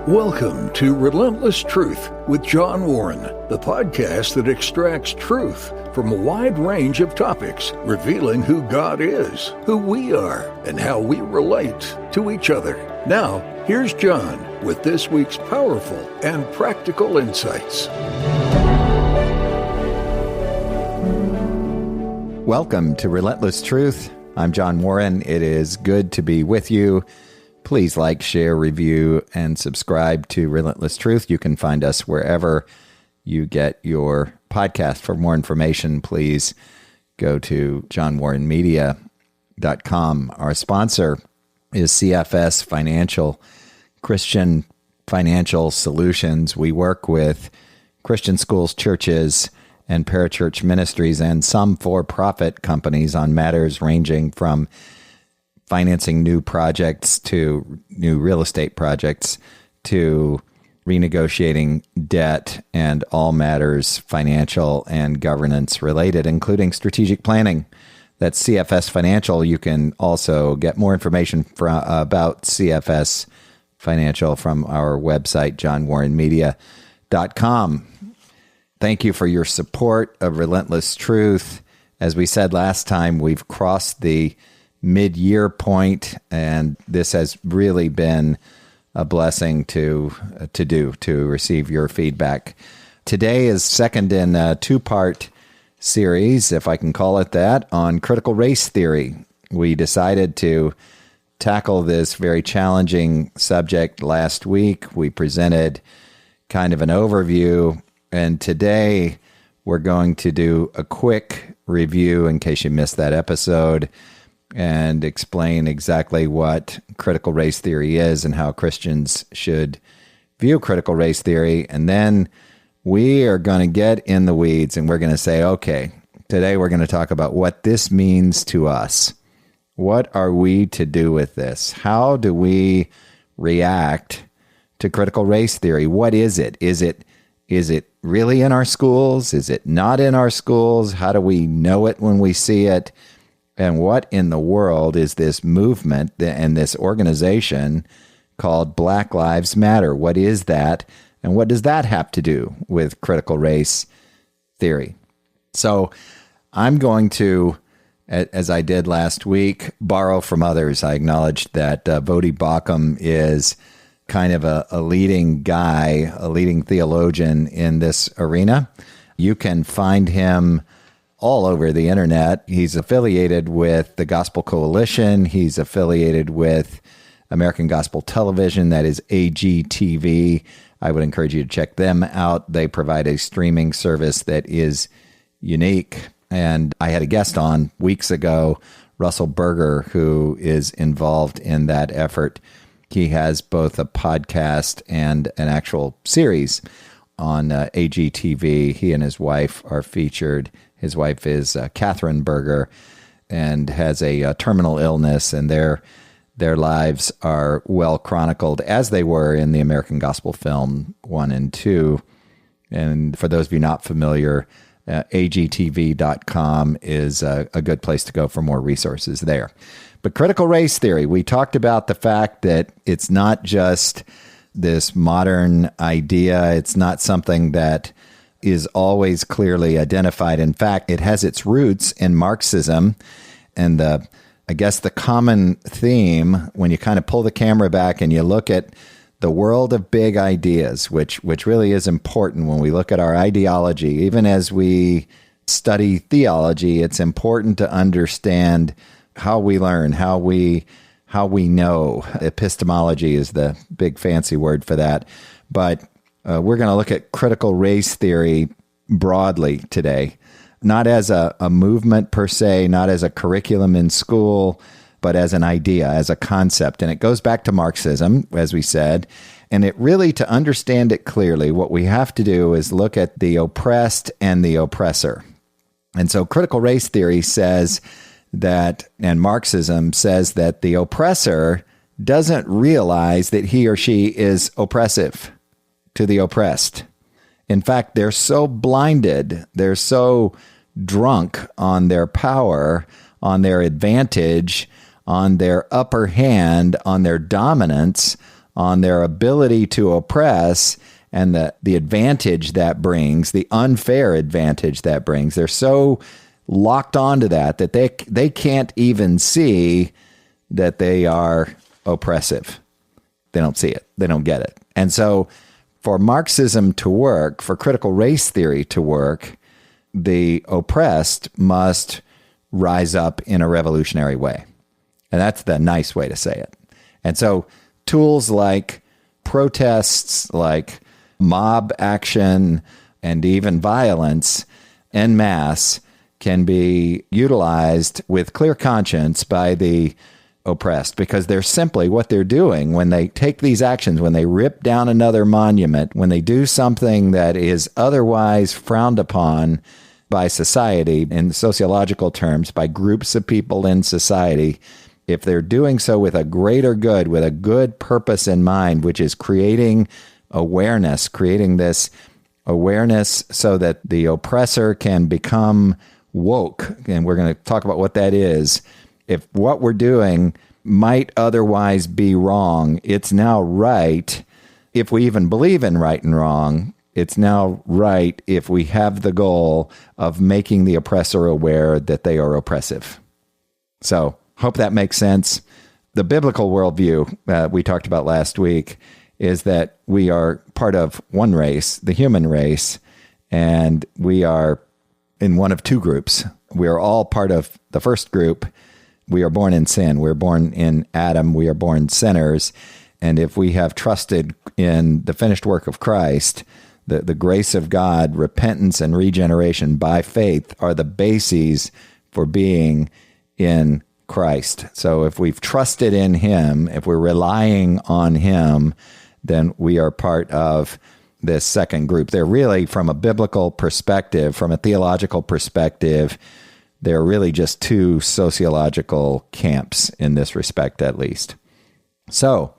Welcome to Relentless Truth with John Warren, the podcast that extracts truth from a wide range of topics, revealing who God is, who we are, and how we relate to each other. Now, here's John with this week's powerful and practical insights. Welcome to Relentless Truth. I'm John Warren. It is good to be with you. Please like, share, review, and subscribe to Relentless Truth. You can find us wherever you get your podcast. For more information, please go to johnwarrenmedia.com. Our sponsor is CFS Financial, Christian Financial Solutions. We work with Christian schools, churches, and parachurch ministries, and some for-profit companies on matters ranging from financing new projects to new real estate projects to renegotiating debt and all matters financial and governance related, including strategic planning. That's CFS Financial. You can also get more information about CFS Financial from our website, johnwarrenmedia.com. Thank you for your support of Relentless Truth. As we said last time, we've crossed the mid-year point, and this has really been a blessing to receive your feedback. Today is second in a two-part series, if I can call it that, on critical race theory. We decided to tackle this very challenging subject last week. We presented kind of an overview, and today we're going to do a quick review in case you missed that episode and explain exactly what critical race theory is and how Christians should view critical race theory. And then we are going to get in the weeds and we're going to say, okay, today we're going to talk about what this means to us. What are we to do with this? How do we react to critical race theory? What is it? Is it really in our schools? Is it not in our schools? How do we know it when we see it? And what in the world is this movement and this organization called Black Lives Matter? What is that? And what does that have to do with critical race theory? So I'm going to, as I did last week, borrow from others. I acknowledge that Voddie Baucham is kind of a leading guy, a leading theologian in this arena. You can find him all over the internet. He's affiliated with the Gospel Coalition. He's affiliated with American Gospel Television, that is AGTV. I would encourage you to check them out. They provide a streaming service that is unique. And I had a guest on weeks ago, Russell Berger, who is involved in that effort. He has both a podcast and an actual series on AGTV. He and his wife are featured. His wife is Catherine Berger and has a terminal illness, and their lives are well chronicled, as they were in the American Gospel film 1 and 2. And for those of you not familiar, agtv.com is a good place to go for more resources there. But critical race theory, we talked about the fact that it's not just this modern idea. It's not something that is always clearly identified. In fact, it has its roots in Marxism. And I guess the common theme, when you kind of pull the camera back and you look at the world of big ideas, which really is important when we look at our ideology, even as we study theology, it's important to understand how we learn, how we know. Epistemology is the big fancy word for that. But we're going to look at critical race theory broadly today, not as a movement per se, not as a curriculum in school, but as an idea, as a concept. And it goes back to Marxism, as we said. And it really, to understand it clearly, what we have to do is look at the oppressed and the oppressor. And so critical race theory says that, and Marxism says that the oppressor doesn't realize that he or she is oppressive to the oppressed. In fact, they're so blinded, they're so drunk on their power, on their advantage, on their upper hand, on their dominance, on their ability to oppress and the advantage that brings, the unfair advantage that brings. They're so locked onto that they can't even see that they are oppressive. They don't see it. They don't get it. And so for Marxism to work, for critical race theory to work, the oppressed must rise up in a revolutionary way. And that's the nice way to say it. And so tools like protests, like mob action, and even violence en masse can be utilized with clear conscience by the oppressed, because they're simply what they're doing when they take these actions, when they rip down another monument, when they do something that is otherwise frowned upon by society in sociological terms, by groups of people in society. If they're doing so with a greater good, with a good purpose in mind, which is creating awareness, creating this awareness so that the oppressor can become woke, and we're going to talk about what that is. If what we're doing might otherwise be wrong, it's now right. If we even believe in right and wrong, it's now right if we have the goal of making the oppressor aware that they are oppressive. So, hope that makes sense. The biblical worldview we talked about last week is that we are part of one race, the human race, and we are in one of two groups. We are all part of the first group. We are born in sin. We're born in Adam. We are born sinners. And if we have trusted in the finished work of Christ, the grace of God, repentance and regeneration by faith are the bases for being in Christ. So if we've trusted in him, if we're relying on him, then we are part of this second group. They're really, from a biblical perspective, from a theological perspective, they're really just two sociological camps in this respect, at least. So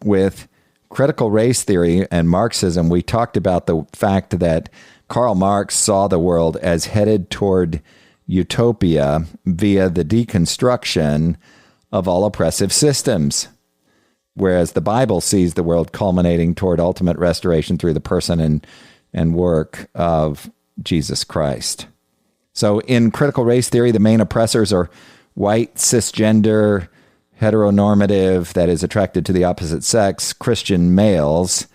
with critical race theory and Marxism, we talked about the fact that Karl Marx saw the world as headed toward utopia via the deconstruction of all oppressive systems, whereas the Bible sees the world culminating toward ultimate restoration through the person and work of Jesus Christ. So in critical race theory, the main oppressors are white, cisgender, heteronormative, that is attracted to the opposite sex, Christian males.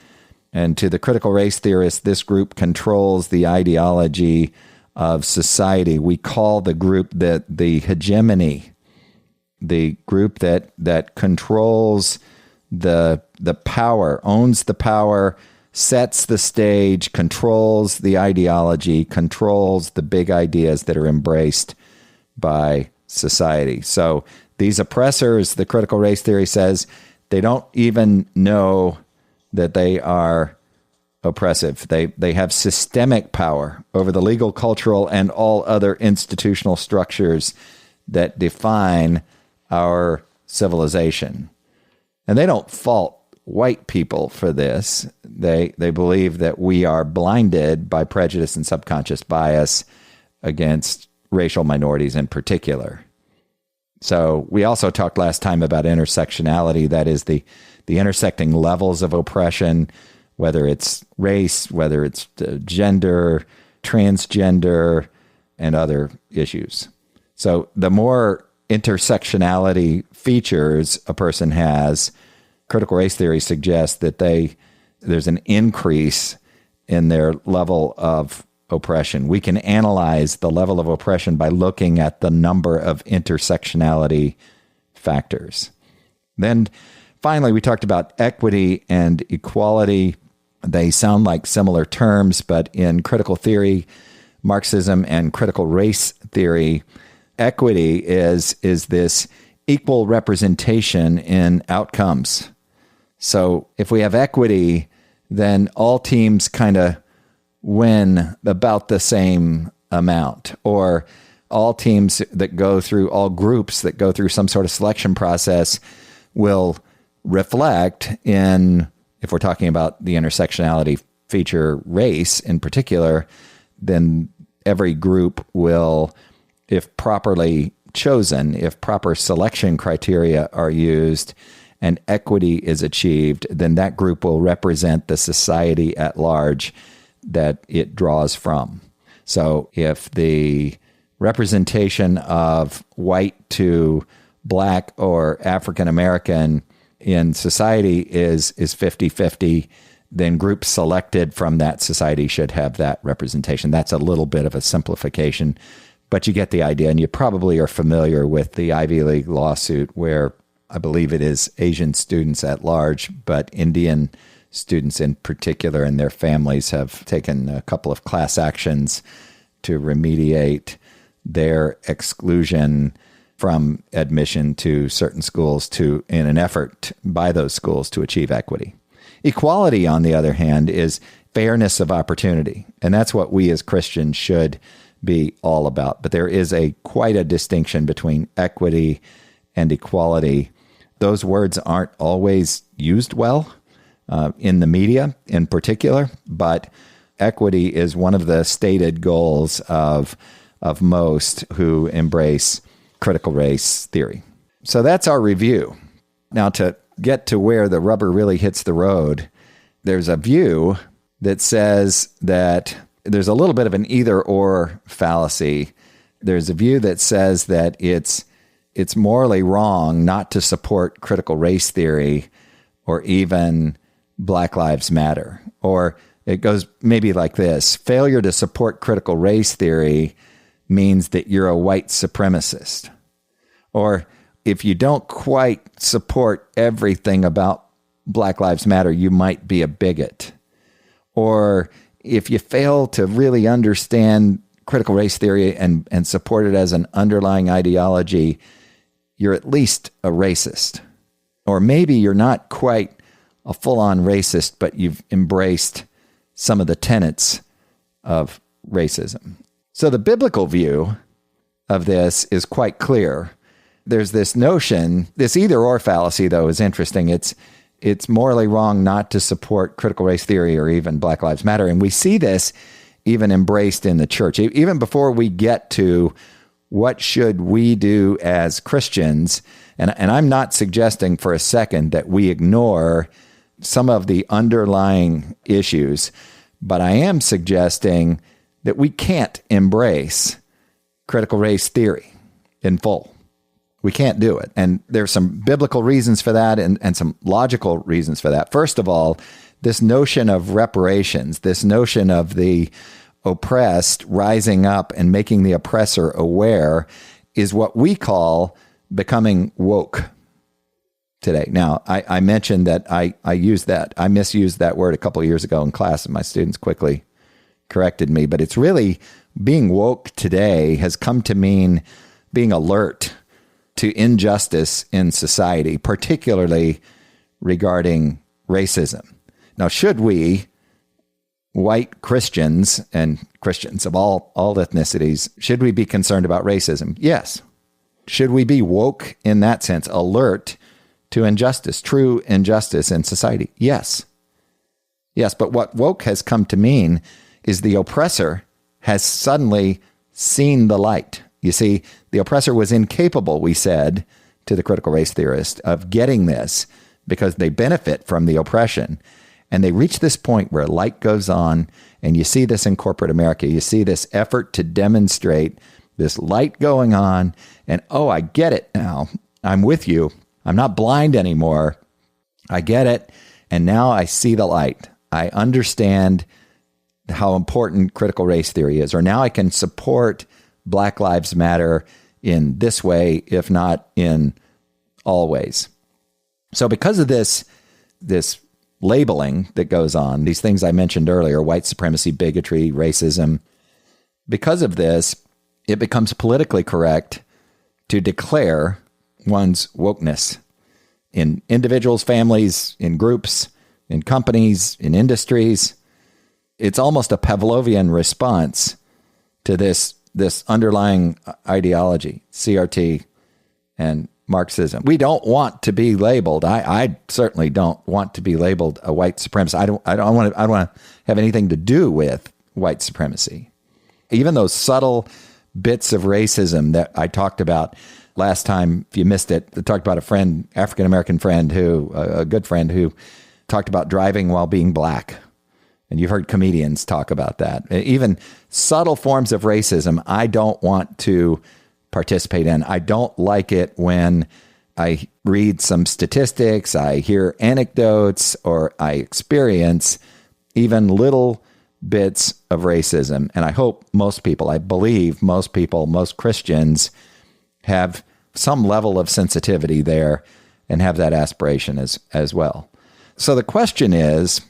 And to the critical race theorists, this group controls the ideology of society. We call the group the hegemony, the group that controls the power, owns the power, sets the stage, controls the ideology, controls the big ideas that are embraced by society. So these oppressors, the critical race theory says, they don't even know that they are oppressive. They have systemic power over the legal, cultural, and all other institutional structures that define our civilization. And they don't fault white people for this. They believe that we are blinded by prejudice and subconscious bias against racial minorities in particular. So we also talked last time about intersectionality, that is the intersecting levels of oppression, whether it's race, whether it's gender, transgender, and other issues. So the more intersectionality features a person has, critical race theory suggests that there's an increase in their level of oppression. We can analyze the level of oppression by looking at the number of intersectionality factors. Then finally, we talked about equity and equality. They sound like similar terms, but in critical theory, Marxism and critical race theory, equity is this equal representation in outcomes. So if we have equity, then all teams kind of win about the same amount, or all groups that go through some sort of selection process will reflect in, if we're talking about the intersectionality feature, race in particular, then every group will, if properly chosen, if proper selection criteria are used, and equity is achieved, then that group will represent the society at large that it draws from. So if the representation of white to black or African American in society is 50-50, then groups selected from that society should have that representation. That's a little bit of a simplification, but you get the idea, and you probably are familiar with the Ivy League lawsuit where I believe it is Asian students at large, but Indian students in particular and their families have taken a couple of class actions to remediate their exclusion from admission to certain schools in an effort by those schools to achieve equity. Equality, on the other hand, is fairness of opportunity, and that's what we as Christians should be all about. But there is quite a distinction between equity and equality. Those words aren't always used well in the media in particular, but equity is one of the stated goals of most who embrace critical race theory. So that's our review. Now, to get to where the rubber really hits the road, there's a view that says that there's a little bit of an either-or fallacy. There's a view that says that it's morally wrong not to support critical race theory or even Black Lives Matter. Or it goes maybe like this: failure to support critical race theory means that you're a white supremacist. Or if you don't quite support everything about Black Lives Matter, you might be a bigot. Or if you fail to really understand critical race theory and support it as an underlying ideology, you're at least a racist. Or maybe you're not quite a full-on racist, but you've embraced some of the tenets of racism. So the biblical view of this is quite clear. There's this notion, this either-or fallacy, though, is interesting. It's morally wrong not to support critical race theory or even Black Lives Matter. And we see this even embraced in the church. Even before we get to what should we do as Christians, and I'm not suggesting for a second that we ignore some of the underlying issues, but I am suggesting that we can't embrace critical race theory in full. We can't do it. And there's some biblical reasons for that and some logical reasons for that. First of all, this notion of reparations, this notion of the oppressed rising up and making the oppressor aware, is what we call becoming woke today. Now, I mentioned that I misused that word a couple of years ago in class, and my students quickly corrected me, but it's really being woke today has come to mean being alert to injustice in society, particularly regarding racism. Now, should we, white Christians and Christians of all ethnicities, should we be concerned about racism? Yes. Should we be woke in that sense, alert to injustice, true injustice in society? Yes. Yes, but what woke has come to mean is the oppressor has suddenly seen the light. You see, the oppressor was incapable, we said, to the critical race theorist, of getting this because they benefit from the oppression. And they reach this point where light goes on, and you see this in corporate America. You see this effort to demonstrate this light going on, and, oh, I get it now. I'm with you. I'm not blind anymore. I get it, and now I see the light. I understand how important critical race theory is, or now I can support Black Lives Matter in this way, if not in all ways. So because of this labeling that goes on, these things I mentioned earlier, white supremacy, bigotry, racism, because of this, it becomes politically correct to declare one's wokeness in individuals, families, in groups, in companies, in industries. It's almost a Pavlovian response to this underlying ideology, CRT and Marxism. We don't want to be labeled. I certainly don't want to be labeled a white supremacist. I don't want to have anything to do with white supremacy. Even those subtle bits of racism that I talked about last time. If you missed it, I talked about a friend, African-American friend a good friend who talked about driving while being black. And you've heard comedians talk about that. Even subtle forms of racism, I don't want to participate in. I don't like it when I read some statistics, I hear anecdotes, or I experience even little bits of racism. And I hope I believe most people, most Christians have some level of sensitivity there and have that aspiration as well. So the question is,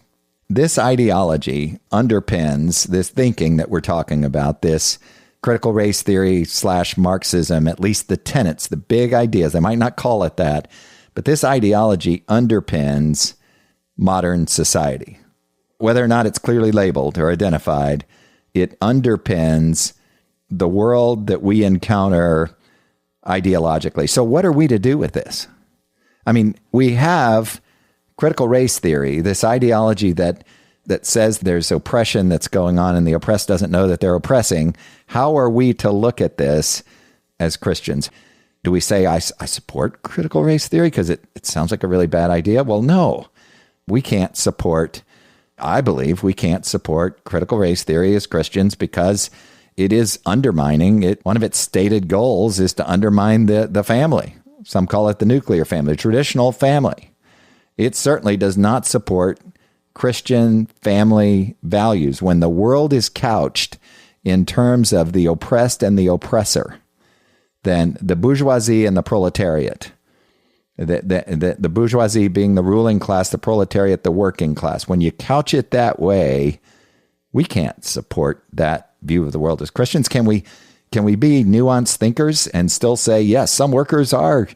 this ideology underpins this thinking that we're talking about, this critical race theory / Marxism, at least the tenets, the big ideas. They might not call it that, but this ideology underpins modern society. Whether or not it's clearly labeled or identified, it underpins the world that we encounter ideologically. So what are we to do with this? I mean, we have critical race theory, this ideology that says there's oppression that's going on and the oppressed doesn't know that they're oppressing. How are we to look at this as Christians? Do we say, I support critical race theory because it sounds like a really bad idea? Well, no, we can't support, I believe we can't support critical race theory as Christians because it is undermining it. One of its stated goals is to undermine the family. Some call it the nuclear family, the traditional family. It certainly does not support Christian family values when the world is couched in terms of the oppressed and the oppressor. Then the bourgeoisie and the proletariat, the bourgeoisie being the ruling class, the proletariat, the working class. When you couch it that way, we can't support that view of the world as Christians. Can we be nuanced thinkers and still say, yes, some workers are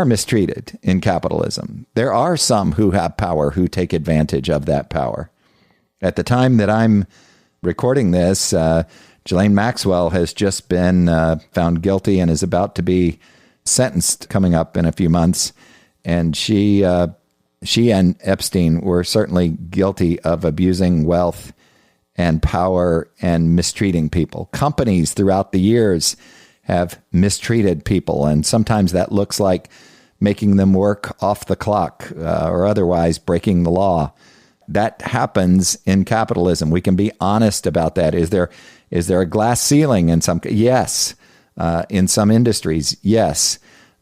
mistreated in capitalism. There are some who have power who take advantage of that power. At the time that I'm recording this, Ghislaine Maxwell has just been found guilty and is about to be sentenced coming up in a few months. And she and Epstein were certainly guilty of abusing wealth and power and mistreating people. Companies throughout the years have mistreated people, and sometimes that looks like making them work off the clock or otherwise breaking the law. That happens in capitalism. We can be honest about that. Is there a glass ceiling in some? Yes. In some industries, yes.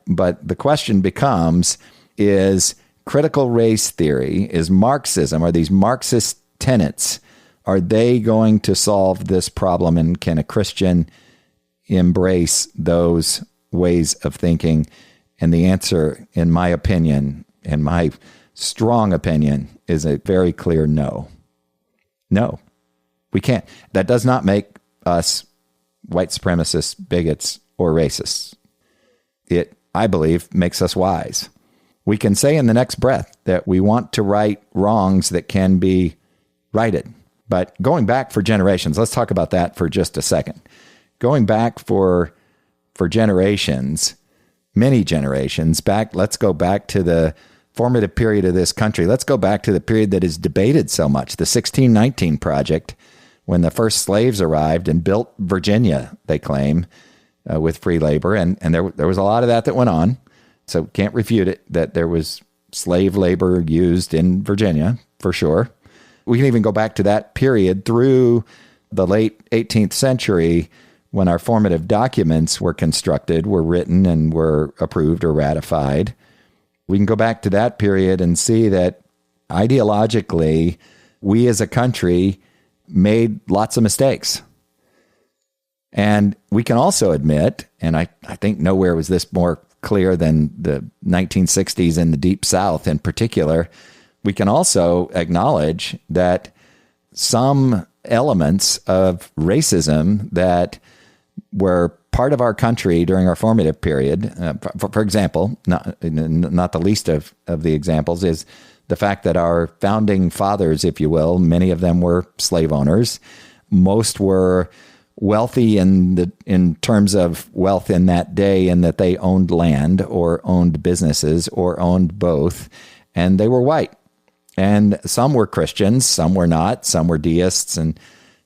But the question becomes, is critical race theory, is Marxism, are these Marxist tenets, are they going to solve this problem? And can a Christian embrace those ways of thinking? And the answer, in my opinion, in my strong opinion, is a very clear no. No, we can't. That does not make us white supremacists, bigots, or racists. It, I believe, makes us wise. We can say in the next breath that we want to right wrongs that can be righted. But going back for generations, let's talk about that for just a second. Going back for generations, many generations back, let's go back to the formative period of this country. Let's go back to the period that is debated so much, the 1619 Project, when the first slaves arrived and built Virginia, they claim, with free labor. And there was a lot of that went on. So can't refute it that there was slave labor used in Virginia, for sure. We can even go back to that period through the late 18th century when our formative documents were constructed, were written, and were approved or ratified. We can go back to that period and see that ideologically, we as a country made lots of mistakes. And we can also admit, and I think nowhere was this more clear than the 1960s in the Deep South in particular, we can also acknowledge that some elements of racism that were part of our country during our formative period, for example, not the least of the examples, is the fact that our founding fathers, if you will, many of them were slave owners. Most were wealthy in terms of wealth in that day, in that they owned land or owned businesses or owned both, and they were white. And some were Christians, some were not, some were deists, and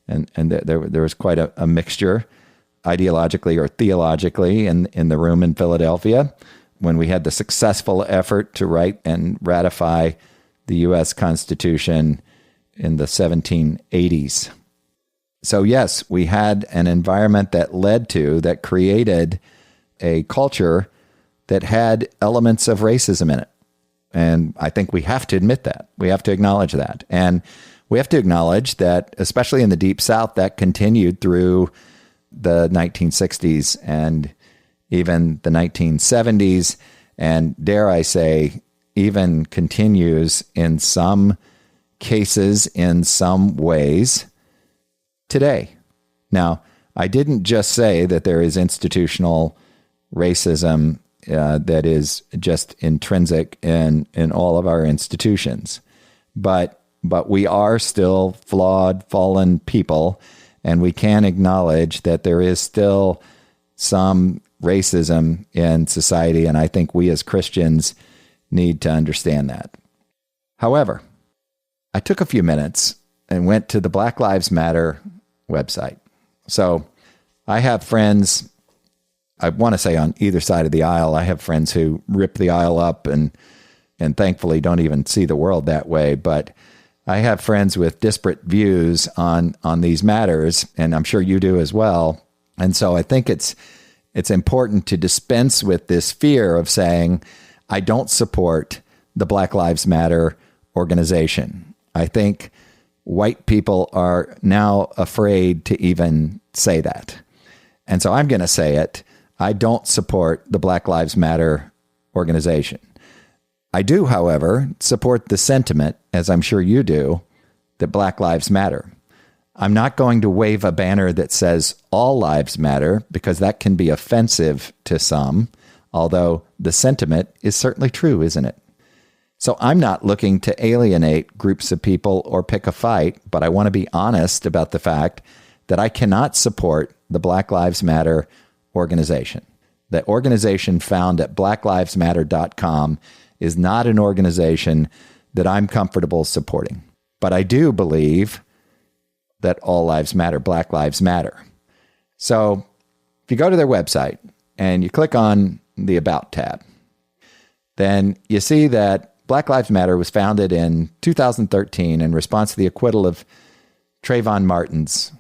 there was quite a mixture. ideologically or theologically in the room in Philadelphia when we had the successful effort to write and ratify the U.S. Constitution in the 1780s. So yes, we had an environment that created a culture that had elements of racism in it. And I think we have to admit that. We have to acknowledge that. And we have to acknowledge that, especially in the Deep South, that continued through the 1960s and even the 1970s, and dare I say, even continues in some cases, in some ways, today. Now, I didn't just say that there is institutional racism that is just intrinsic in all of our institutions, but we are still flawed, fallen people, and we can acknowledge that there is still some racism in society, and I think we as Christians need to understand that. However, I took a few minutes and went to the Black Lives Matter website. So I have friends, I want to say on either side of the aisle. I have friends who rip the aisle up and thankfully don't even see the world that way. But I have friends with disparate views on these matters, and I'm sure you do as well. And so I think it's important to dispense with this fear of saying, I don't support the Black Lives Matter organization. I think white people are now afraid to even say that. And so I'm going to say it. I don't support the Black Lives Matter organization. I do, however, support the sentiment, as I'm sure you do, that Black Lives Matter. I'm not going to wave a banner that says all lives matter, because that can be offensive to some, although the sentiment is certainly true, isn't it? So I'm not looking to alienate groups of people or pick a fight, but I want to be honest about the fact that I cannot support the Black Lives Matter organization. The organization found at blacklivesmatter.com is not an organization that I'm comfortable supporting. But I do believe that all lives matter, Black Lives Matter. So if you go to their website and you click on the About tab, then you see that Black Lives Matter was founded in 2013 in response to the acquittal of Trayvon Martin's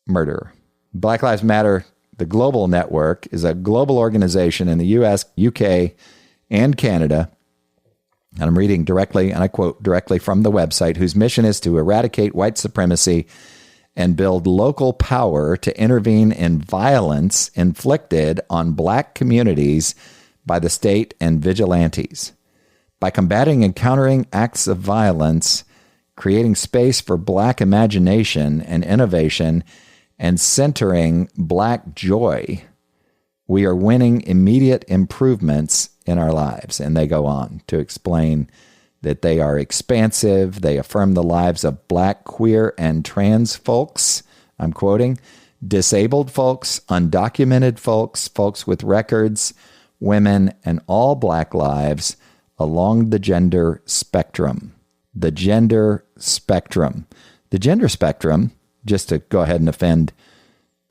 murderer. Black Lives Matter, the global network, is a global organization in the U.S., UK, and Canada. And I'm reading directly, and I quote directly from the website, whose mission is to eradicate white supremacy and build local power to intervene in violence inflicted on black communities by the state and vigilantes. By combating and countering acts of violence, creating space for black imagination and innovation, and centering black joy, we are winning immediate improvements in our lives. And they go on to explain that they are expansive. They affirm the lives of black, queer, and trans folks. I'm quoting, disabled folks, undocumented folks, folks with records, women, and all black lives along the gender spectrum. The gender spectrum. The gender spectrum, just to go ahead and offend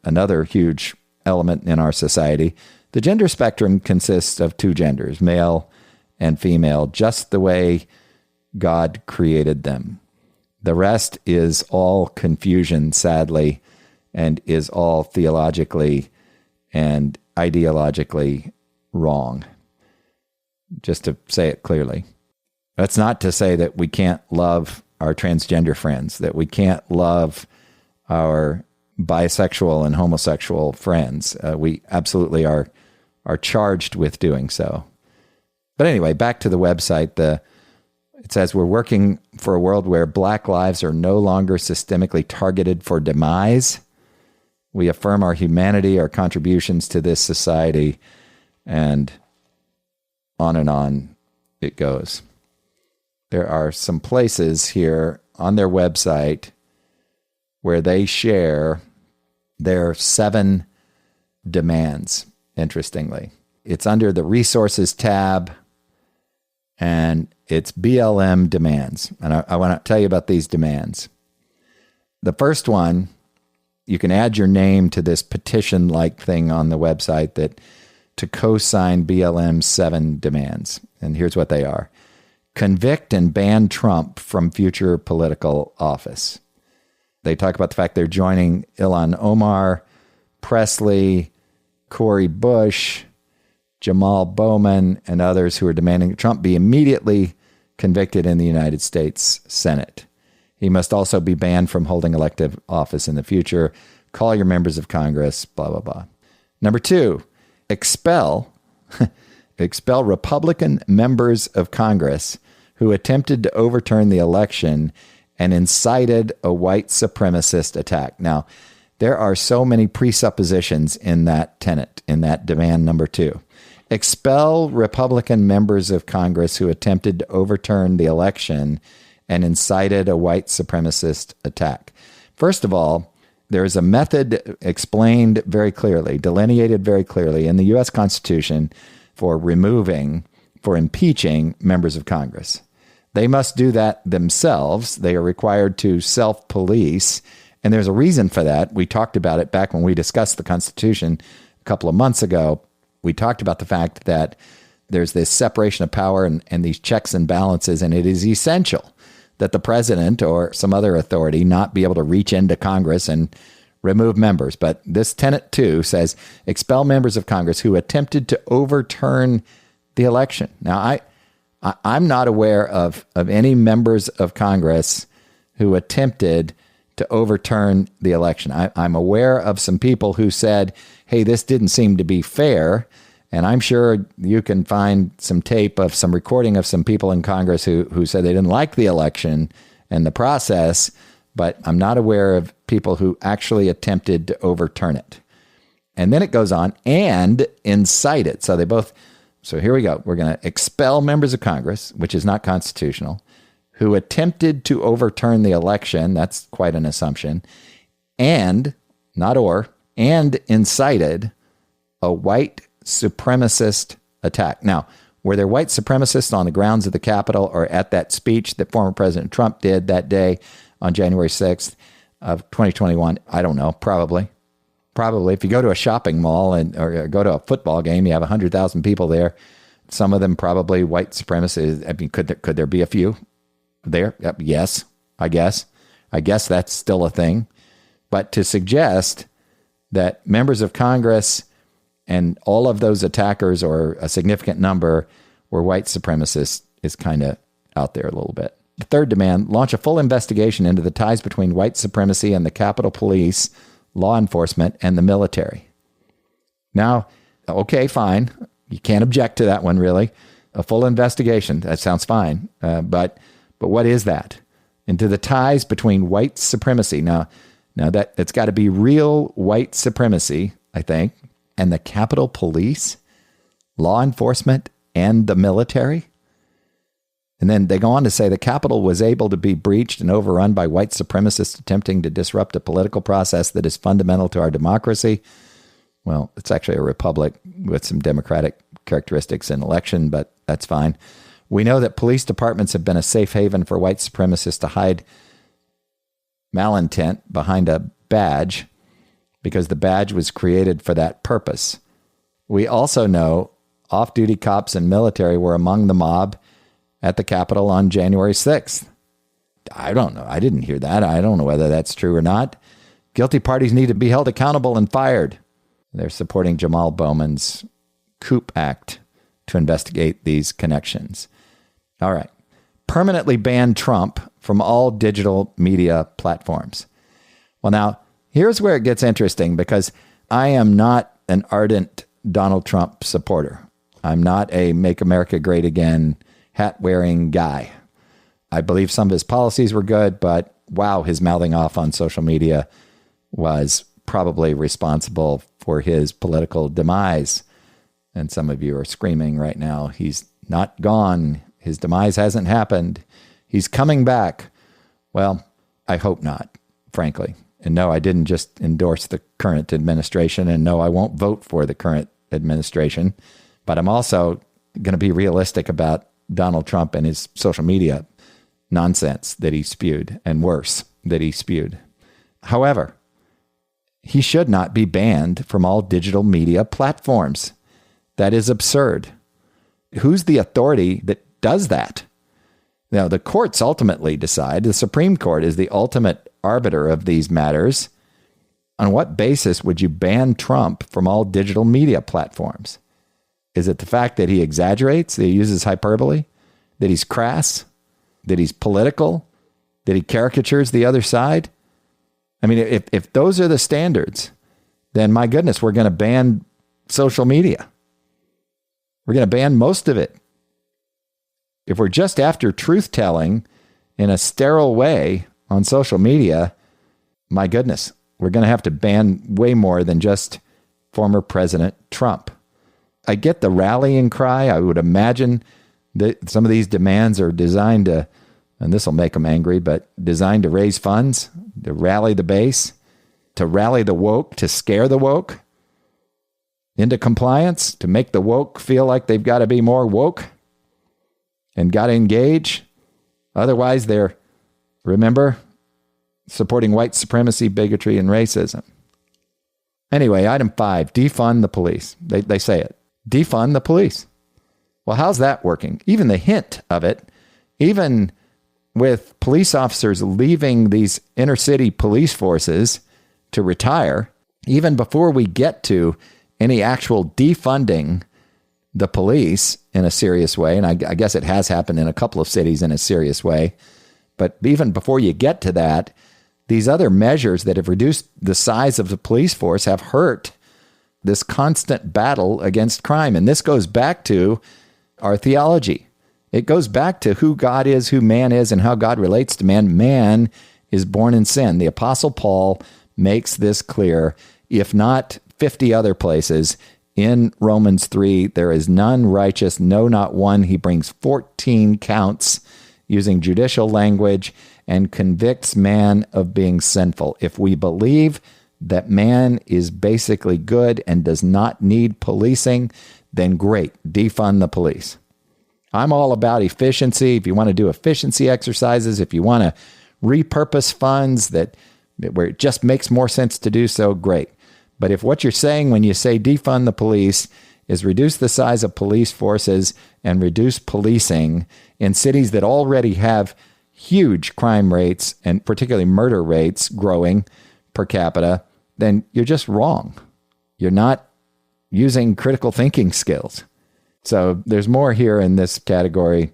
another huge element in our society, the gender spectrum consists of two genders, male and female, just the way God created them. The rest is all confusion, sadly, and is all theologically and ideologically wrong. Just to say it clearly. That's not to say that we can't love our transgender friends, that we can't love our bisexual and homosexual friends. We absolutely are charged with doing so. But anyway, back to the website. It says, we're working for a world where black lives are no longer systemically targeted for demise. We affirm our humanity, our contributions to this society, and on it goes. There are some places here on their website where they share their 7 demands, interestingly. It's under the resources tab, and it's BLM demands. And I want to tell you about these demands. The first one you can add your name to this petition-like thing on the website that to co-sign BLM's 7 demands. And here's what they are. Convict and ban Trump from future political office. They talk about the fact they're joining Ilhan Omar, Presley, Cori Bush, Jamal Bowman, and others who are demanding that Trump be immediately convicted in the United States Senate. He must also be banned from holding elective office in the future. Call your members of Congress, blah, blah, blah. Number 2, expel Republican members of Congress who attempted to overturn the election and incited a white supremacist attack. Now, there are so many presuppositions in that tenet, in that demand number 2. Expel Republican members of Congress who attempted to overturn the election and incited a white supremacist attack. First of all, there is a method explained very clearly, delineated very clearly in the U.S. Constitution for impeaching members of Congress. They must do that themselves. They are required to self-police, and there's a reason for that. We talked about it back when we discussed the Constitution a couple of months ago. We talked about the fact that there's this separation of power and these checks and balances, and it is essential that the president or some other authority not be able to reach into Congress and remove members. But this tenet 2 says expel members of Congress who attempted to overturn the election. Now, I'm not aware of any members of Congress who attempted to overturn the election. I'm aware of some people who said, hey, this didn't seem to be fair. And I'm sure you can find some tape of some recording of some people in Congress who said they didn't like the election and the process, but I'm not aware of people who actually attempted to overturn it. And then it goes on, and incite it. So here we go. We're going to expel members of Congress, which is not constitutional, who attempted to overturn the election. That's quite an assumption. And, not or, and incited a white supremacist attack. Now, were there white supremacists on the grounds of the Capitol or at that speech that former President Trump did that day on January 6th of 2021? I don't know. Probably. If you go to a shopping mall or go to a football game, you have 100,000 people there. Some of them probably white supremacists. I mean, could there be a few there? Yes, I guess. I guess that's still a thing. But to suggest that members of Congress and all of those attackers, or a significant number, were white supremacists is kind of out there a little bit. The 3rd demand, launch a full investigation into the ties between white supremacy and the Capitol Police, law enforcement, and the military. Now, okay, fine. You can't object to that one, really. A full investigation, that sounds fine. But what is that? Into the ties between white supremacy. Now that it's got to be real white supremacy, I think, and the Capitol Police, law enforcement, and the military. And then they go on to say the Capitol was able to be breached and overrun by white supremacists attempting to disrupt a political process that is fundamental to our democracy. Well, it's actually a republic with some democratic characteristics in election, but that's fine. We know that police departments have been a safe haven for white supremacists to hide malintent behind a badge because the badge was created for that purpose. We also know off-duty cops and military were among the mob at the Capitol on January 6th. I don't know. I didn't hear that. I don't know whether that's true or not. Guilty parties need to be held accountable and fired. They're supporting Jamal Bowman's coup act to investigate these connections. All right. Permanently ban Trump from all digital media platforms. Well, now, here's where it gets interesting, because I am not an ardent Donald Trump supporter. I'm not a Make America Great Again hat-wearing guy. I believe some of his policies were good, but wow, his mouthing off on social media was probably responsible for his political demise. And some of you are screaming right now, he's not gone. His demise hasn't happened. He's coming back. Well, I hope not, frankly. And no, I didn't just endorse the current administration. And no, I won't vote for the current administration. But I'm also going to be realistic about Donald Trump and his social media nonsense that he spewed, and worse, that he spewed. However, he should not be banned from all digital media platforms. That is absurd. Who's the authority that does that? Now, the courts ultimately decide. The Supreme Court is the ultimate arbiter of these matters. On what basis would you ban Trump from all digital media platforms? Is it the fact that he exaggerates, that he uses hyperbole, that he's crass, that he's political, that he caricatures the other side? I mean, if those are the standards, then my goodness, we're going to ban social media. We're going to ban most of it. If we're just after truth-telling in a sterile way on social media, my goodness, we're going to have to ban way more than just former President Trump. I get the rallying cry. I would imagine that some of these demands are designed to, and this will make them angry, but designed to raise funds, to rally the base, to rally the woke, to scare the woke into compliance, to make the woke feel like they've got to be more woke and got to engage. Otherwise, they're, remember, supporting white supremacy, bigotry, and racism. Anyway, item 5, defund the police. They say it. Defund the police. Well, how's that working? Even the hint of it, even with police officers leaving these inner city police forces to retire, even before we get to any actual defunding the police in a serious way, and I guess it has happened in a couple of cities in a serious way, but even before you get to that, these other measures that have reduced the size of the police force have hurt this constant battle against crime. And this goes back to our theology. It goes back to who God is, who man is, and how God relates to man. Man is born in sin. The Apostle Paul makes this clear, if not 50 other places. In Romans 3, there is none righteous, no, not one. He brings 14 counts using judicial language and convicts man of being sinful. If we believe that man is basically good and does not need policing, then great, defund the police. I'm all about efficiency. If you want to do efficiency exercises, if you want to repurpose funds where it just makes more sense to do so, great. But if what you're saying when you say defund the police is reduce the size of police forces and reduce policing in cities that already have huge crime rates and particularly murder rates growing per capita, then you're just wrong. You're not using critical thinking skills. So there's more here in this category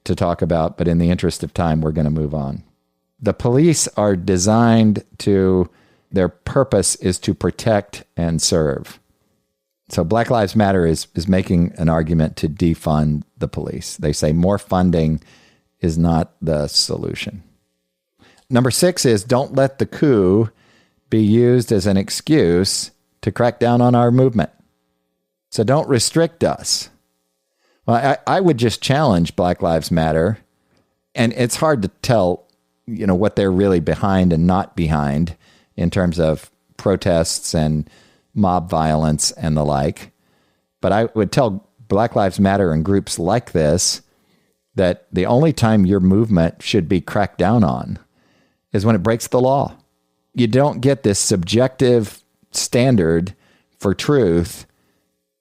to talk about, but in the interest of time, we're going to move on. The police are designed to, their purpose is to protect and serve. So Black Lives Matter is making an argument to defund the police. They say more funding is not the solution. Number 6 is don't let the coup be used as an excuse to crack down on our movement. So don't restrict us. Well, I would just challenge Black Lives Matter, and it's hard to tell, what they're really behind and not behind in terms of protests and mob violence and the like. But I would tell Black Lives Matter and groups like this that the only time your movement should be cracked down on is when it breaks the law. You don't get this subjective standard for truth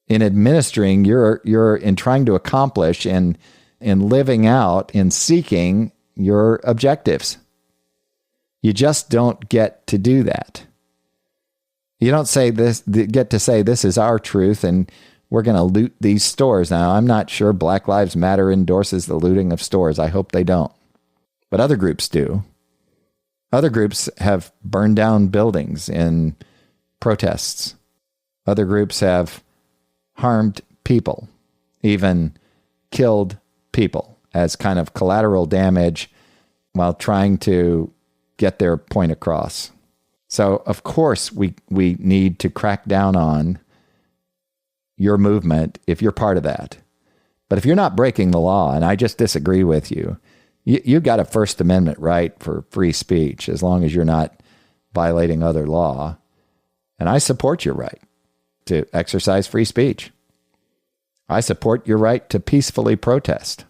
in administering your in trying to accomplish and in living out, in seeking your objectives. You just don't get to do that. You don't get to say this is our truth and we're going to loot these stores. Now, I'm not sure Black Lives Matter endorses the looting of stores. I hope they don't. But other groups do. Other groups have burned down buildings in protests. Other groups have harmed people, even killed people as kind of collateral damage while trying to get their point across. So, of course, we need to crack down on your movement if you're part of that. But if you're not breaking the law, and I just disagree with you, you've got a First Amendment right for free speech as long as you're not violating other law. And I support your right to exercise free speech. I support your right to peacefully protest.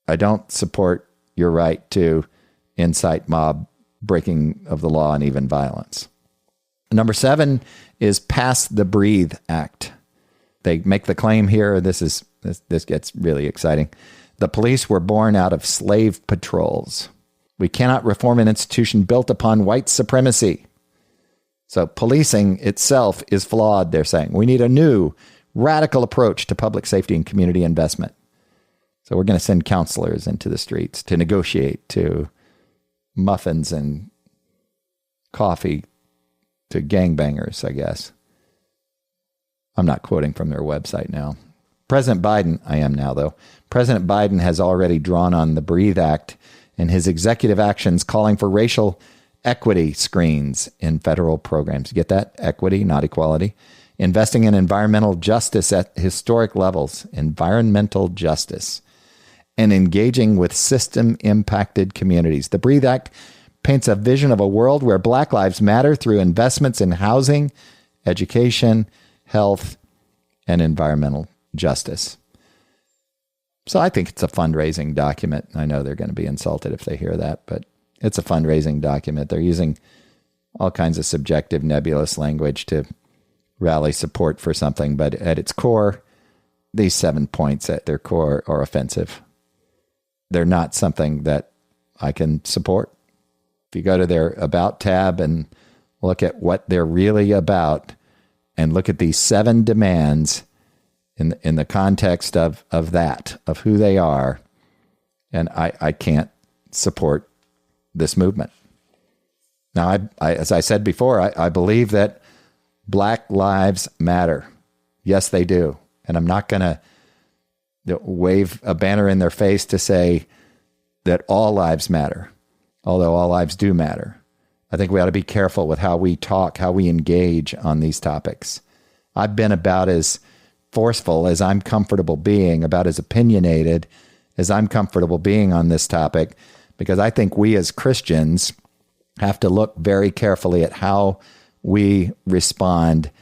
I don't support your right to incite mob breaking of the law and even violence. Number 7 is Pass the Breathe Act. They make the claim here, this gets really exciting. The police were born out of slave patrols. We cannot reform an institution built upon white supremacy. So policing itself is flawed, they're saying. We need a new, radical approach to public safety and community investment. So we're going to send counselors into the streets to negotiate, to muffins and coffee to gangbangers, I guess. I'm not quoting from their website now. President Biden, I am now though. President Biden has already drawn on the Breathe Act in his executive actions calling for racial equity screens in federal programs. Get that? Equity, not equality. Investing in environmental justice at historic levels, environmental justice, and engaging with system-impacted communities. The Breathe Act paints a vision of a world where Black lives matter through investments in housing, education, health, and environmental justice. So I think it's a fundraising document. I know they're going to be insulted if they hear that, but it's a fundraising document. They're using all kinds of subjective, nebulous language to rally support for something, but at its core, these 7 points at their core are offensive. They're not something that I can support. If you go to their About tab and look at what they're really about and look at these 7 demands in the context of that, of who they are, and I can't support this movement. Now, I as I said before, I believe that Black lives matter. Yes, they do. And I'm not going to wave a banner in their face to say that all lives matter, although all lives do matter. I think we ought to be careful with how we talk, how we engage on these topics. I've been about as forceful as I'm comfortable being, about as opinionated as I'm comfortable being on this topic, because I think we as Christians have to look very carefully at how we respond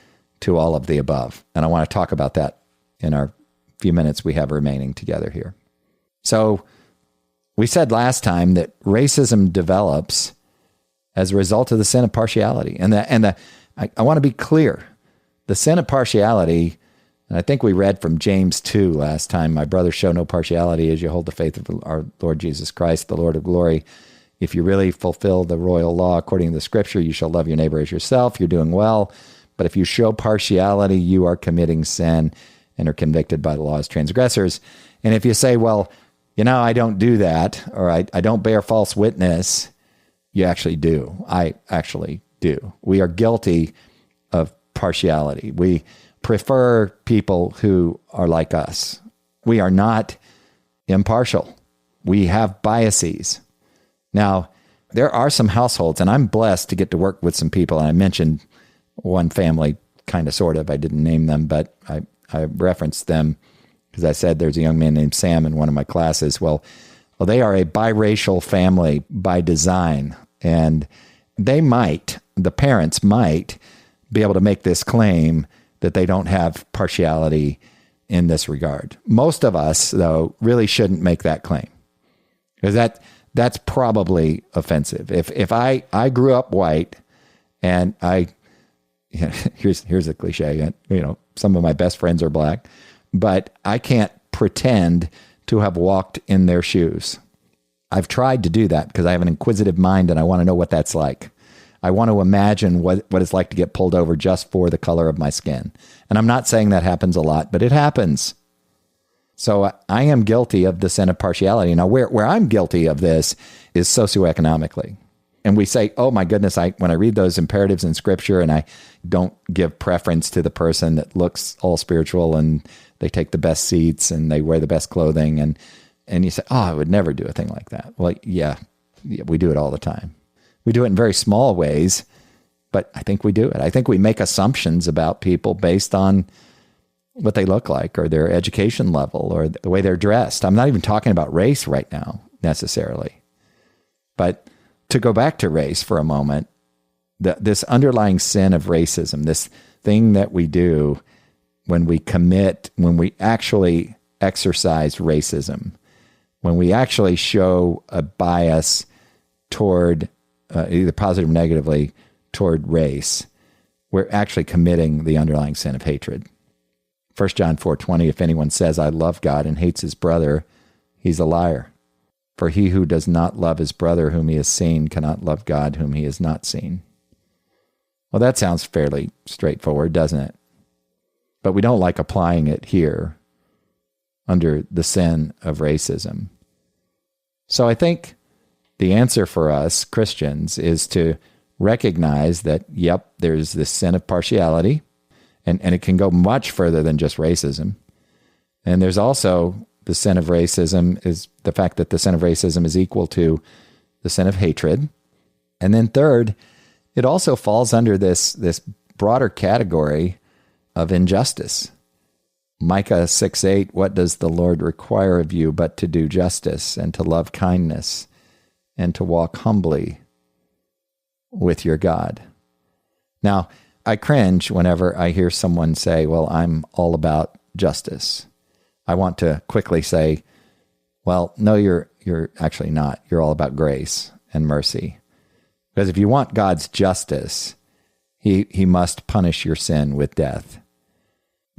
to all of the above. And I want to talk about that in our few minutes we have remaining together here. So we said last time that racism develops as a result of the sin of partiality. I want to be clear. The sin of partiality, and I think we read from James 2 last time, my brothers, show no partiality as you hold the faith of our Lord Jesus Christ, the Lord of glory. If you really fulfill the royal law according to the scripture, you shall love your neighbor as yourself. You're doing well. But if you show partiality, you are committing sin and are convicted by the law as transgressors. And if you say, well, I don't do that, or I don't bear false witness, you actually do. I actually do. We are guilty of partiality. We prefer people who are like us. We are not impartial. We have biases. Now, there are some households, and I'm blessed to get to work with some people, and I mentioned one family, kind of, sort of. I didn't name them, but I referenced them because I said there's a young man named Sam in one of my classes. Well, they are a biracial family by design, and the parents might be able to make this claim that they don't have partiality in this regard. Most of us, though, really shouldn't make that claim, because that's probably offensive. If I grew up white, and here's a cliche, some of my best friends are Black, but I can't pretend to have walked in their shoes. I've tried to do that because I have an inquisitive mind and I want to know what that's like. I want to imagine what it's like to get pulled over just for the color of my skin. And I'm not saying that happens a lot, but it happens. So I am guilty of the sin of partiality. Now, where I'm guilty of this is socioeconomically. And we say, oh my goodness, when I read those imperatives in scripture and I don't give preference to the person that looks all spiritual and they take the best seats and they wear the best clothing, and you say, oh, I would never do a thing like that. Well, yeah, we do it all the time. We do it in very small ways, but I think we do it. I think we make assumptions about people based on what they look like or their education level or the way they're dressed. I'm not even talking about race right now necessarily. But to go back to race for a moment, this underlying sin of racism, this thing that we do when we actually exercise racism, when we actually show a bias toward either positive or negatively toward race, we're actually committing the underlying sin of hatred. 1 John 4:20, if anyone says, I love God and hates his brother, he's a liar. For he who does not love his brother whom he has seen cannot love God whom he has not seen. Well, that sounds fairly straightforward, doesn't it? But we don't like applying it here under the sin of racism. So I think the answer for us Christians is to recognize that, yep, there's this sin of partiality, and it can go much further than just racism. And there's also the sin of racism is the fact that the sin of racism is equal to the sin of hatred. And then third, it also falls under this broader category of injustice. Micah 6:8, what does the Lord require of you but to do justice and to love kindness and to walk humbly with your God? Now, I cringe whenever I hear someone say, well, I'm all about justice. I want to quickly say, well, no, you're actually not. You're all about grace and mercy. Because if you want God's justice, he must punish your sin with death.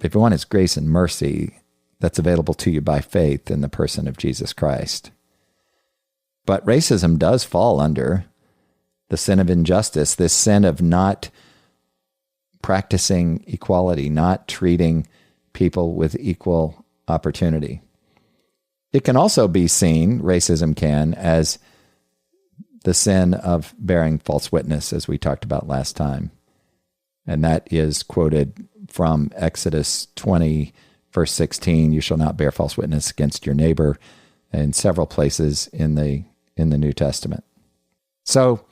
If you want his grace and mercy, that's available to you by faith in the person of Jesus Christ. But racism does fall under the sin of injustice, this sin of not practicing equality, not treating people with equal opportunity. It can also be seen, racism can, as the sin of bearing false witness, as we talked about last time. And that is quoted from Exodus 20, verse 16, you shall not bear false witness against your neighbor, and several places in the New Testament. So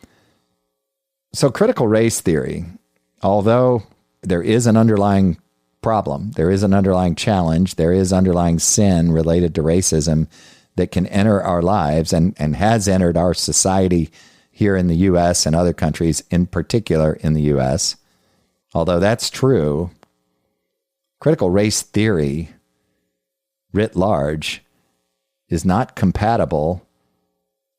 critical race theory, although there is an underlying problem, there is an underlying challenge, there is underlying sin related to racism that can enter our lives and has entered our society here in the U.S. and other countries, in particular in the U.S. Although that's true, critical race theory, writ large, is not compatible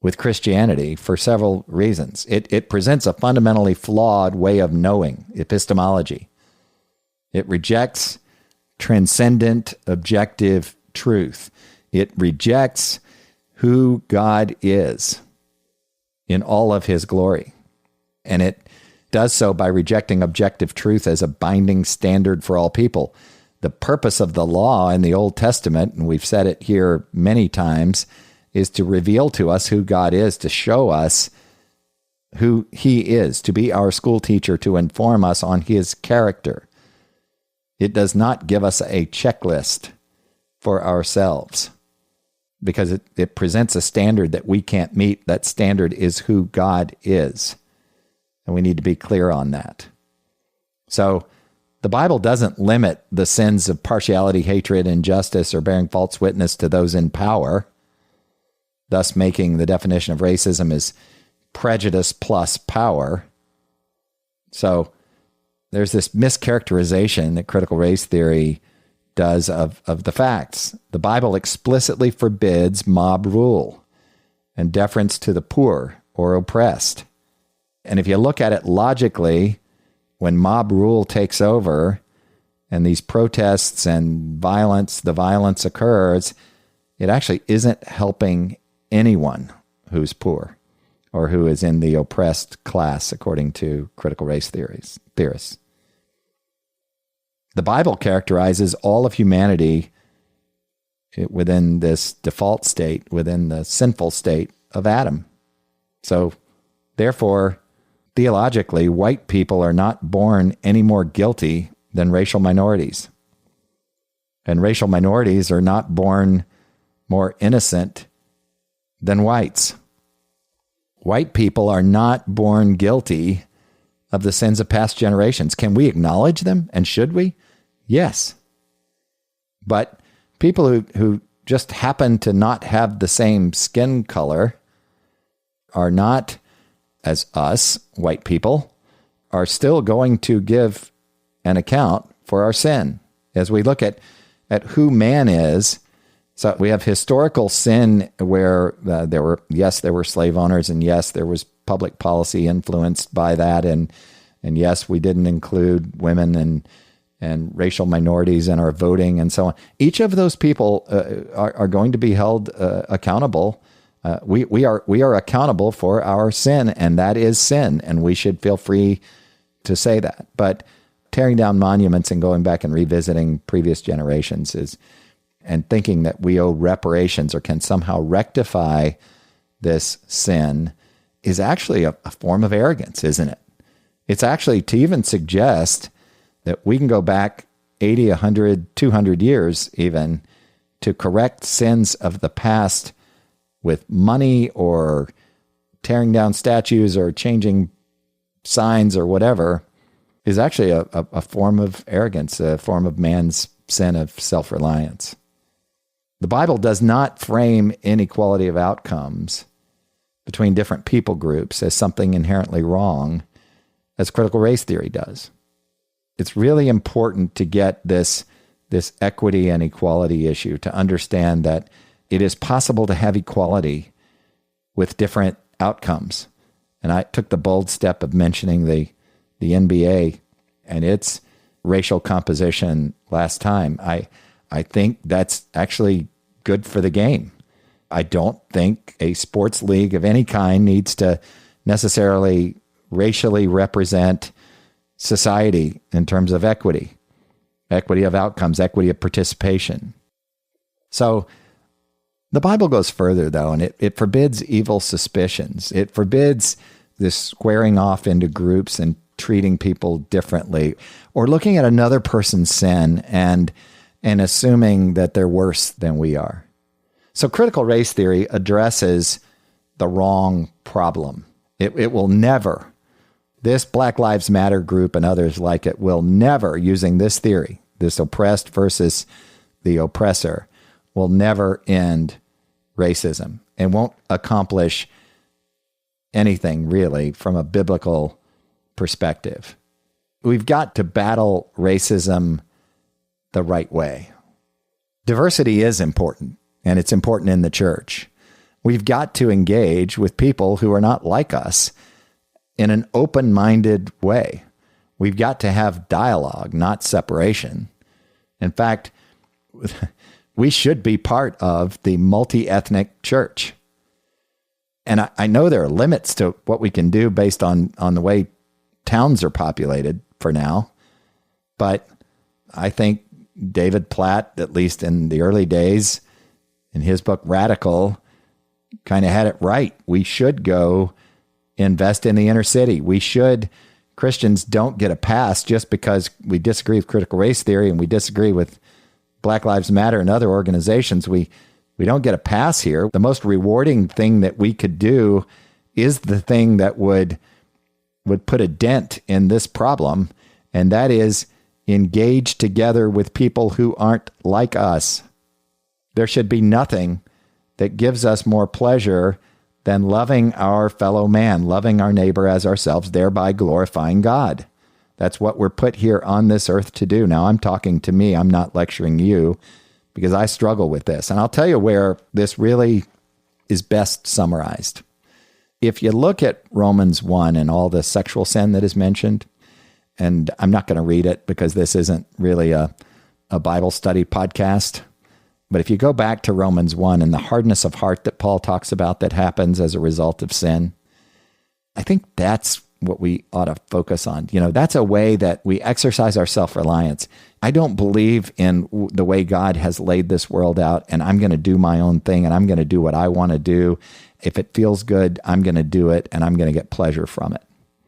with Christianity for several reasons. It presents a fundamentally flawed way of knowing, epistemology. It rejects transcendent, objective truth. It rejects who God is in all of his glory. And it does so by rejecting objective truth as a binding standard for all people. The purpose of the law in the Old Testament, and we've said it here many times, is to reveal to us who God is, to show us who he is, to be our school teacher, to inform us on his character. It does not give us a checklist for ourselves because it presents a standard that we can't meet. That standard is who God is. And we need to be clear on that. So the Bible doesn't limit the sins of partiality, hatred, injustice, or bearing false witness to those in power, thus making the definition of racism as prejudice plus power. So there's this mischaracterization that critical race theory does of the facts. The Bible explicitly forbids mob rule and deference to the poor or oppressed. And if you look at it logically, when mob rule takes over and these protests and the violence occurs, it actually isn't helping anyone who's poor or who is in the oppressed class, according to critical race theorists. The Bible characterizes all of humanity within this default state, within the sinful state of Adam. So, therefore, theologically, white people are not born any more guilty than racial minorities. And racial minorities are not born more innocent than whites. White people are not born guilty of the sins of past generations. Can we acknowledge them? And should we? Yes. But people who just happen to not have the same skin color are not, as us, white people, are still going to give an account for our sin. As we look at who man is, so we have historical sin where there were slave owners, and yes, there was public policy influenced by that, and And yes, we didn't include women and racial minorities in our voting and so on. Each of those people are going to be held accountable. We are accountable for our sin, and that is sin, and we should feel free to say that. But tearing down monuments and going back and revisiting previous generations and thinking that we owe reparations or can somehow rectify this sin is actually a form of arrogance, isn't it? It's actually to even suggest that we can go back 80, 100, 200 years even to correct sins of the past with money or tearing down statues or changing signs or whatever is actually a form of arrogance, a form of man's sin of self-reliance. The Bible does not frame inequality of outcomes between different people groups as something inherently wrong, as critical race theory does. It's really important to get this equity and equality issue, to understand that it is possible to have equality with different outcomes. And I took the bold step of mentioning the NBA and its racial composition last time. I think that's actually good for the game. I don't think a sports league of any kind needs to necessarily racially represent society in terms of equity of outcomes, equity of participation. So the Bible goes further, though, and it forbids evil suspicions. It forbids this squaring off into groups and treating people differently, or looking at another person's sin and assuming that they're worse than we are. So critical race theory addresses the wrong problem. It will never, this Black Lives Matter group and others like it will never, using this theory, this oppressed versus the oppressor, will never end racism and won't accomplish anything really from a biblical perspective. We've got to battle racism the right way. Diversity is important, and it's important in the church. We've got to engage with people who are not like us in an open-minded way. We've got to have dialogue, not separation. In fact, we should be part of the multi-ethnic church. And I know there are limits to what we can do based on the way towns are populated for now. But I think David Platt, at least in the early days, in his book Radical, kind of had it right. We should go invest in the inner city. Christians don't get a pass just because we disagree with critical race theory and we disagree with Black Lives Matter and other organizations. We don't get a pass here. The most rewarding thing that we could do is the thing that would put a dent in this problem, and that is engage together with people who aren't like us. There should be nothing that gives us more pleasure than loving our fellow man, loving our neighbor as ourselves, thereby glorifying God. That's what we're put here on this earth to do. Now, I'm talking to me. I'm not lecturing you because I struggle with this. And I'll tell you where this really is best summarized. If you look at Romans 1 and all the sexual sin that is mentioned, and I'm not going to read it because this isn't really a Bible study podcast, but if you go back to Romans 1 and the hardness of heart that Paul talks about that happens as a result of sin, I think that's what we ought to focus on. That's a way that we exercise our self-reliance. I don't believe in the way God has laid this world out, and I'm going to do my own thing, and I'm going to do what I want to do. If it feels good, I'm going to do it, and I'm going to get pleasure from it.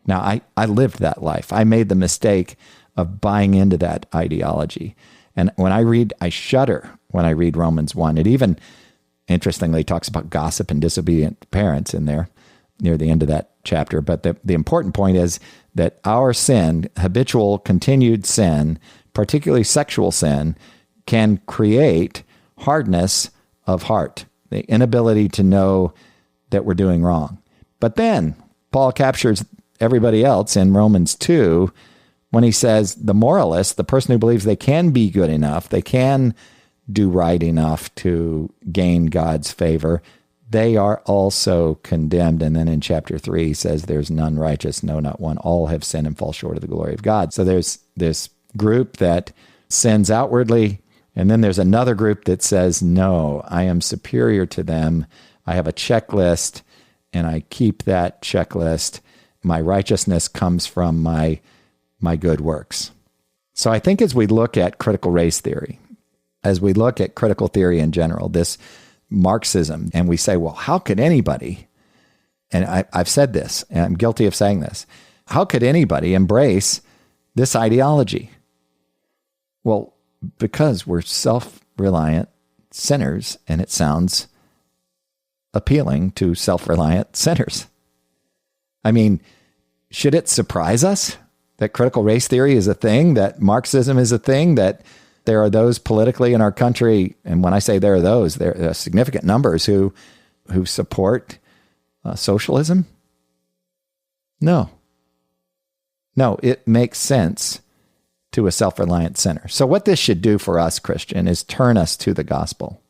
Now, I lived that life. I made the mistake of buying into that ideology. And when I shudder when I read Romans 1. It even, interestingly, talks about gossip and disobedient parents in there near the end of that chapter. But the important point is that our sin, habitual, continued sin, particularly sexual sin, can create hardness of heart, the inability to know that we're doing wrong. But then Paul captures everybody else in Romans 2 when he says the moralist, the person who believes they can be good enough, they can do right enough to gain God's favor, they are also condemned. And then in chapter 3, he says, there's none righteous, no, not one. All have sinned and fall short of the glory of God. So there's this group that sins outwardly, and then there's another group that says, no, I am superior to them. I have a checklist, and I keep that checklist. My righteousness comes from my good works. So I think as we look at critical race theory, as we look at critical theory in general, this Marxism, and we say, well, how could anybody, and I've said this, and I'm guilty of saying this, how could anybody embrace this ideology? Well, because we're self-reliant sinners, and it sounds appealing to self-reliant sinners. I mean, should it surprise us that critical race theory is a thing, that Marxism is a thing, that there are those politically in our country, and when I say there are those, there are significant numbers who support socialism? No, it makes sense to a self-reliant sinner. So what this should do for us, Christian, is turn us to the gospel,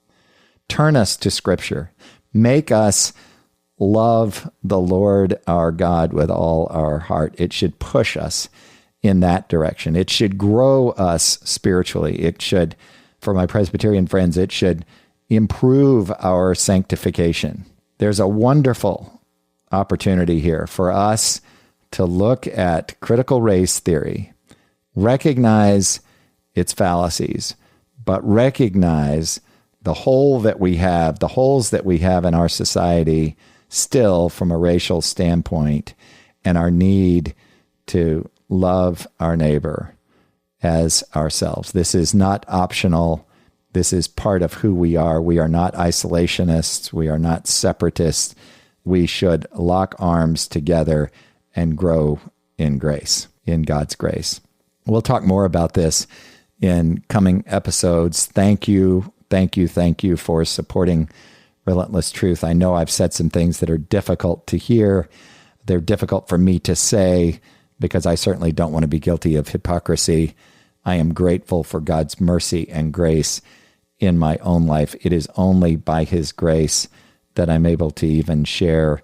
turn us to Scripture, make us love the Lord our God with all our heart. It should push us in that direction. It should grow us spiritually. It should, for my Presbyterian friends, it should improve our sanctification. There's a wonderful opportunity here for us to look at critical race theory, recognize its fallacies, but recognize the holes that we have in our society still from a racial standpoint, and our need to love our neighbor as ourselves. This is not optional. This is part of who we are. We are not isolationists. We are not separatists. We should lock arms together and grow in grace, in God's grace. We'll talk more about this in coming episodes. Thank you for supporting Relentless Truth. I know I've said some things that are difficult to hear. They're difficult for me to say because I certainly don't want to be guilty of hypocrisy. I am grateful for God's mercy and grace in my own life. It is only by His grace that I'm able to even share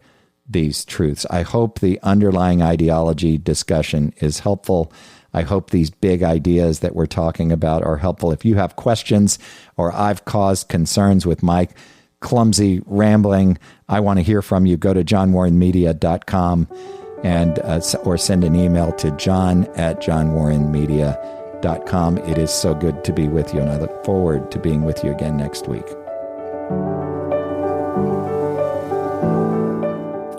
these truths. I hope the underlying ideology discussion is helpful. I hope these big ideas that we're talking about are helpful. If you have questions or I've caused concerns with my clumsy rambling, I want to hear from you. Go to johnwarrenmedia.com and or send an email to john@johnwarrenmedia.com. It is so good to be with you, and I look forward to being with you again next week.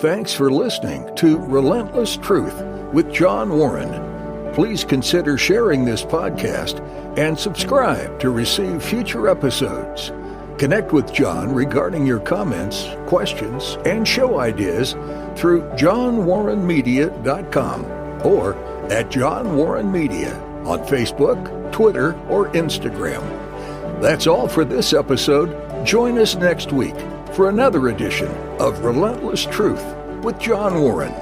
Thanks for listening to Relentless Truth with John Warren. Please consider sharing this podcast and subscribe to receive future episodes. Connect with John regarding your comments, questions, and show ideas through johnwarrenmedia.com or at John Warren Media on Facebook, Twitter, or Instagram. That's all for this episode. Join us next week for another edition of Relentless Truth with John Warren.